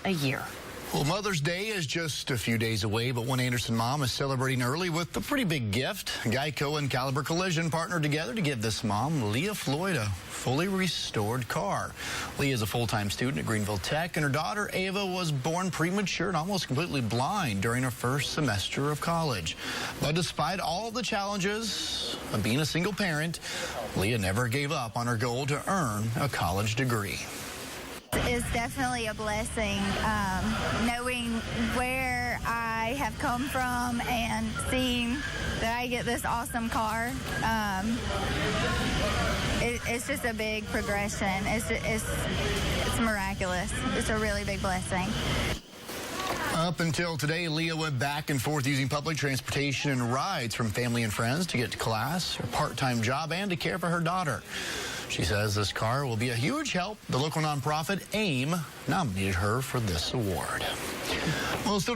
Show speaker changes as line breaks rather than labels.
a year.
Well, Mother's Day is just a few days away, but one Anderson mom is celebrating early with a pretty big gift. Geico and Caliber Collision partnered together to give this mom, Leah Floyd, a fully restored car. Leah is a full-time student at Greenville Tech, and her daughter, Ava, was born premature and almost completely blind during her first semester of college. But despite all the challenges of being a single parent, Leah never gave up on her goal to earn a college degree.
It's definitely a blessing, knowing where I have come from and seeing that I get this awesome car. It's just a big progression. It's miraculous. It's a really big blessing.
Up until today, Leah went back and forth using public transportation and rides from family and friends to get to class, her part-time job, and to care for her daughter. She says this car will be a huge help. The local nonprofit AIM nominated her for this award. Well, still